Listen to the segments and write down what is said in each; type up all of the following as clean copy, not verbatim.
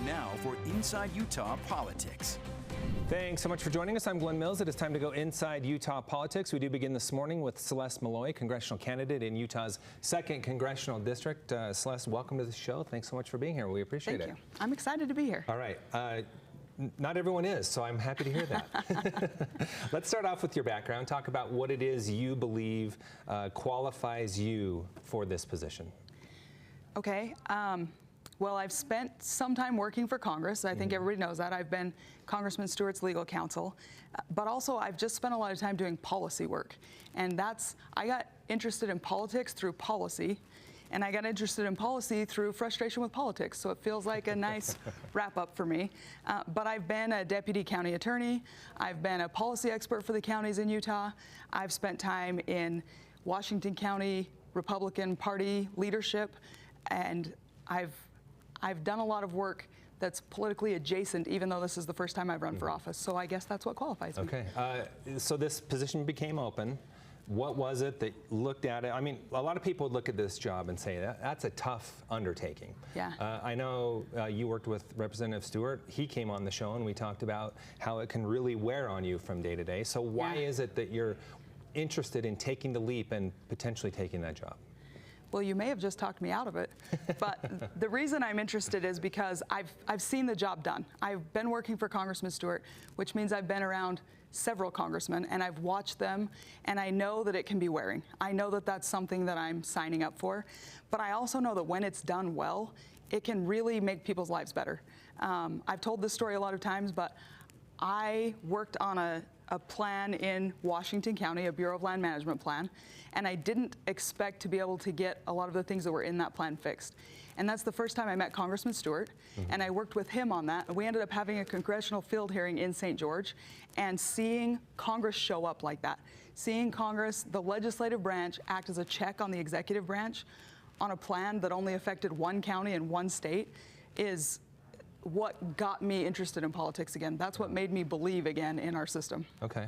Now for Inside Utah Politics. Thanks so much for joining us. I'm Glenn Mills. It is time to go inside Utah politics. We do begin this morning with Celeste Maloy, congressional candidate in Utah's 2nd Congressional District. Celeste, welcome to the show. Thanks so much for being here. We appreciate it. Thank you. I'm excited to be here. All right. Not everyone is, so I'm happy to hear that. Let's start off with your background. Talk about what it is you believe qualifies you for this position. Okay. Well, I've spent some time working for Congress. I think everybody knows that. I've been Congressman Stewart's legal counsel. But also, I've just spent a lot of time doing policy work. And I got interested in politics through policy. And I got interested in policy through frustration with politics. So it feels like a nice wrap up for me. But I've been a deputy county attorney. I've been a policy expert for the counties in Utah. I've spent time in Washington County Republican Party leadership. And I've done a lot of work that's politically adjacent, even though this is the first time I've run for office. So I guess that's what qualifies me. Okay. So this position became open. What was it that looked at it? I mean, a lot of people would look at this job and say that's a tough undertaking. Yeah. I know you worked with Representative Stewart. He came on the show and we talked about how it can really wear on you from day to day. So why is it that you're interested in taking the leap and potentially taking that job? Well, you may have just talked me out of it, but the reason I'm interested is because I've seen the job done. I've been working for Congressman Stewart, which means I've been around several congressmen, and I've watched them, and I know that it can be wearing. I know that that's something that I'm signing up for, but I also know that when it's done well, it can really make people's lives better. I've told this story a lot of times, but I worked on a plan in Washington County, a Bureau of Land Management plan, and I didn't expect to be able to get a lot of the things that were in that plan fixed. And that's the first time I met Congressman Stewart, and I worked with him on that. We ended up having a congressional field hearing in St. George, and seeing Congress show up like that, seeing Congress, the legislative branch, act as a check on the executive branch on a plan that only affected one county and one state is what got me interested in politics again. That's what made me believe again in our system. Okay.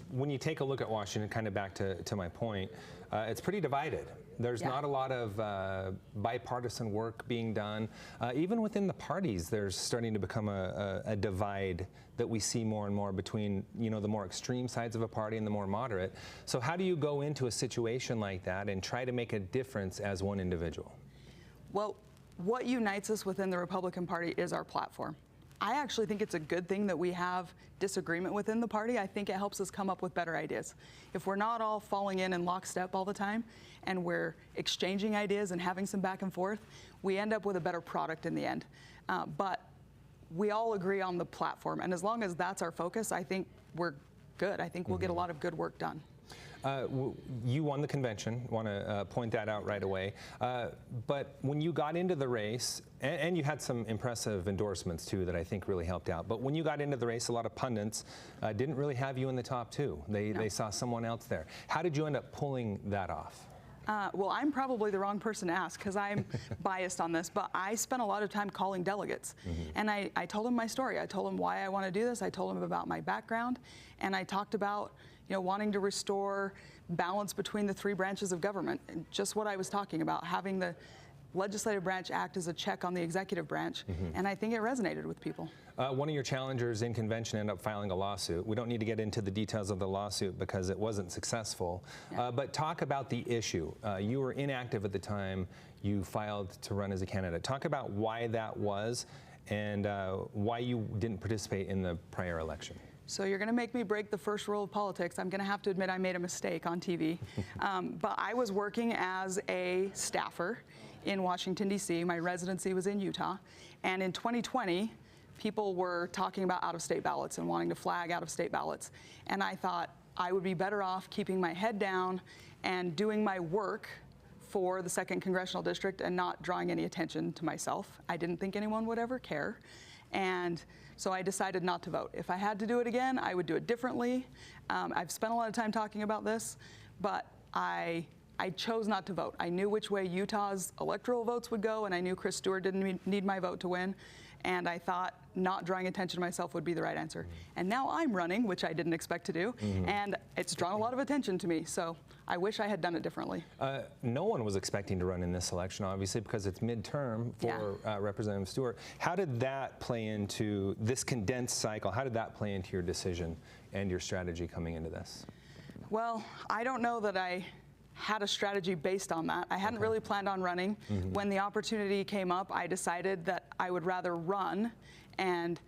When you take a look at Washington, kind of back to my point, it's pretty divided. There's not a lot of bipartisan work being done. Even within the parties, there's starting to become a divide that we see more and more between, the more extreme sides of a party and the more moderate. So how do you go into a situation like that and try to make a difference as one individual? Well, what unites us within the Republican Party is our platform. I actually think it's a good thing that we have disagreement within the party. I think it helps us come up with better ideas. If we're not all falling in lockstep all the time and we're exchanging ideas and having some back and forth, we end up with a better product in the end. But we all agree on the platform, and as long as that's our focus, I think we're good. I think we'll get a lot of good work done. You won the convention, want to point that out right away. But when you got into the race, and you had some impressive endorsements too that I think really helped out, but when you got into the race, a lot of pundits didn't really have you in the top two. They saw someone else there. How did you end up pulling that off? Well, I'm probably the wrong person to ask because I'm biased on this, but I spent a lot of time calling delegates. And I told them my story. I told them why I want to do this. I told them about my background, and I talked about wanting to restore balance between the three branches of government, and just what I was talking about, having the legislative branch act as a check on the executive branch, and I think it resonated with people. One of your challengers in convention ended up filing a lawsuit. We don't need to get into the details of the lawsuit because it wasn't successful, but talk about the issue. You were inactive at the time you filed to run as a candidate. Talk about why that was and why you didn't participate in the prior election. So you're going to make me break the first rule of politics. I'm going to have to admit I made a mistake on TV. But I was working as a staffer in Washington, D.C. My residency was in Utah. And in 2020, people were talking about out-of-state ballots and wanting to flag out-of-state ballots. And I thought I would be better off keeping my head down and doing my work for the 2nd Congressional District and not drawing any attention to myself. I didn't think anyone would ever care. And so I decided not to vote. If I had to do it again, I would do it differently. I've spent a lot of time talking about this, but I chose not to vote. I knew which way Utah's electoral votes would go, and I knew Chris Stewart didn't need my vote to win. and I thought not drawing attention to myself would be the right answer. And now I'm running, which I didn't expect to do, and it's drawn a lot of attention to me, so I wish I had done it differently. No one was expecting to run in this election, obviously, because it's midterm for Representative Stewart. How did that play into this condensed cycle? How did that play into your decision and your strategy coming into this? Well, I don't know that I had a strategy based on that. I hadn't really planned on running. When the opportunity came up, I decided that I would rather run and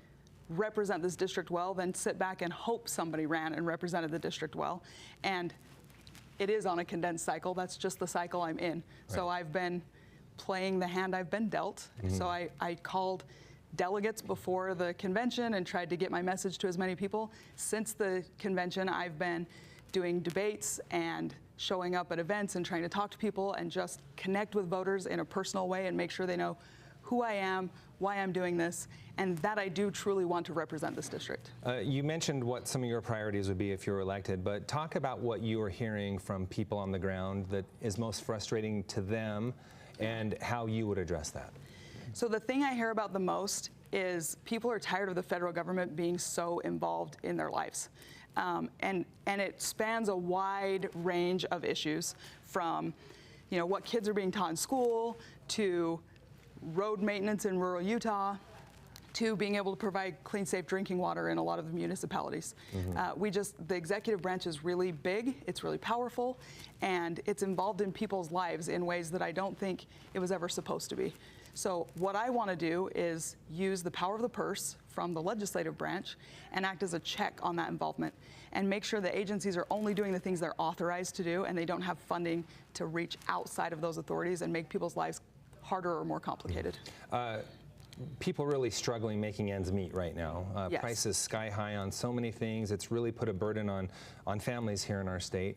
represent this district well than sit back and hope somebody ran and represented the district well. And it is on a condensed cycle. That's just the cycle I'm in. Right. So I've been playing the hand I've been dealt. So I called delegates before the convention and tried to get my message to as many people. Since the convention, I've been doing debates and showing up at events and trying to talk to people and just connect with voters in a personal way and make sure they know who I am, why I'm doing this, and that I do truly want to represent this district. You mentioned what some of your priorities would be if you were elected, but talk about what you are hearing from people on the ground that is most frustrating to them and how you would address that. So the thing I hear about the most is people are tired of the federal government being so involved in their lives. And it spans a wide range of issues from, what kids are being taught in school, to road maintenance in rural Utah, to being able to provide clean, safe drinking water in a lot of the municipalities. The executive branch is really big, it's really powerful, and it's involved in people's lives in ways that I don't think it was ever supposed to be. So what I want to do is use the power of the purse from the legislative branch and act as a check on that involvement and make sure the agencies are only doing the things they're authorized to do and they don't have funding to reach outside of those authorities and make people's lives harder or more complicated. People really struggling making ends meet right now. Yes. Prices sky high on so many things. It's really put a burden on families here in our state.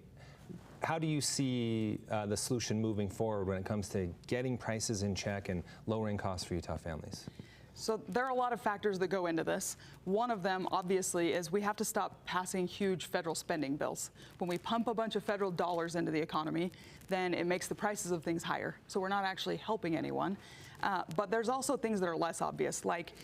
How do you see the solution moving forward when it comes to getting prices in check and lowering costs for Utah families? So there are a lot of factors that go into this. One of them, obviously, is we have to stop passing huge federal spending bills. When we pump a bunch of federal dollars into the economy, then it makes the prices of things higher. So we're not actually helping anyone. But there's also things that are less obvious, like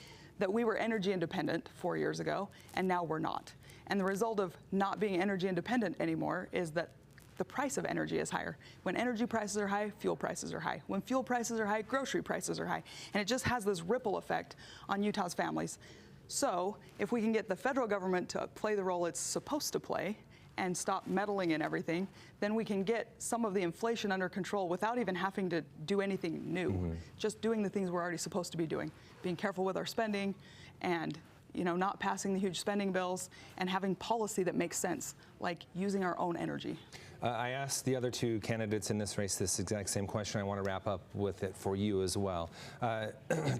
that we were energy independent 4 years ago, and now we're not. And the result of not being energy independent anymore is that the price of energy is higher. When energy prices are high, fuel prices are high. When fuel prices are high, grocery prices are high. And it just has this ripple effect on Utah's families. So if we can get the federal government to play the role it's supposed to play and stop meddling in everything, then we can get some of the inflation under control without even having to do anything new. Just doing the things we're already supposed to be doing. Being careful with our spending and not passing the huge spending bills and having policy that makes sense, like using our own energy. I asked the other two candidates in this race this exact same question. I want to wrap up with it for you as well.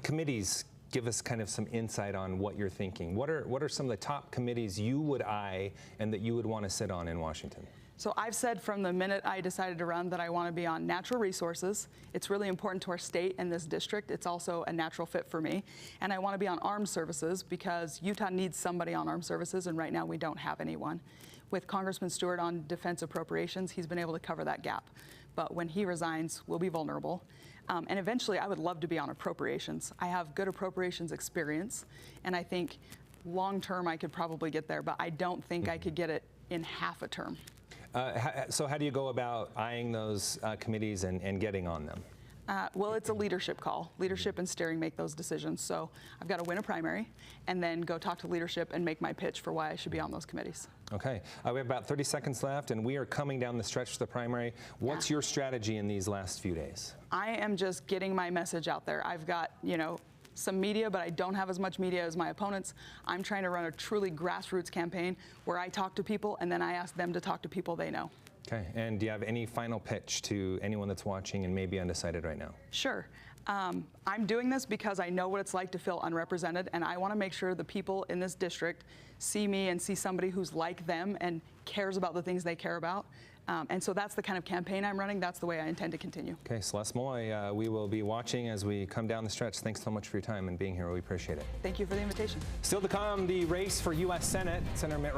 Committees, give us kind of some insight on what you're thinking. What are some of the top committees you would eye and that you would want to sit on in Washington? So I've said from the minute I decided to run that I want to be on natural resources. It's really important to our state and this district. It's also a natural fit for me. And I want to be on armed services because Utah needs somebody on armed services, and right now we don't have anyone. With Congressman Stewart on defense appropriations, he's been able to cover that gap. But when he resigns, we'll be vulnerable. And eventually, I would love to be on appropriations. I have good appropriations experience, and I think long-term I could probably get there, but I don't think I could get it in half a term. So how do you go about eyeing those committees and getting on them? Well, it's a leadership call. Leadership and steering make those decisions. So I've got to win a primary and then go talk to leadership and make my pitch for why I should be on those committees. Okay. We have about 30 seconds left, and we are coming down the stretch to the primary. What's your strategy in these last few days? I am just getting my message out there. I've got, some media, but I don't have as much media as my opponents. I'm trying to run a truly grassroots campaign where I talk to people and then I ask them to talk to people they know. Okay, and do you have any final pitch to anyone that's watching and maybe undecided right now? Sure. I'm doing this because I know what it's like to feel unrepresented, and I want to make sure the people in this district see me and see somebody who's like them and cares about the things they care about. And so that's the kind of campaign I'm running. That's the way I intend to continue. Okay, Celeste Maloy, we will be watching as we come down the stretch. Thanks so much for your time and being here. We appreciate it. Thank you for the invitation. Still to come, the race for U.S. Senate. Senator Mitt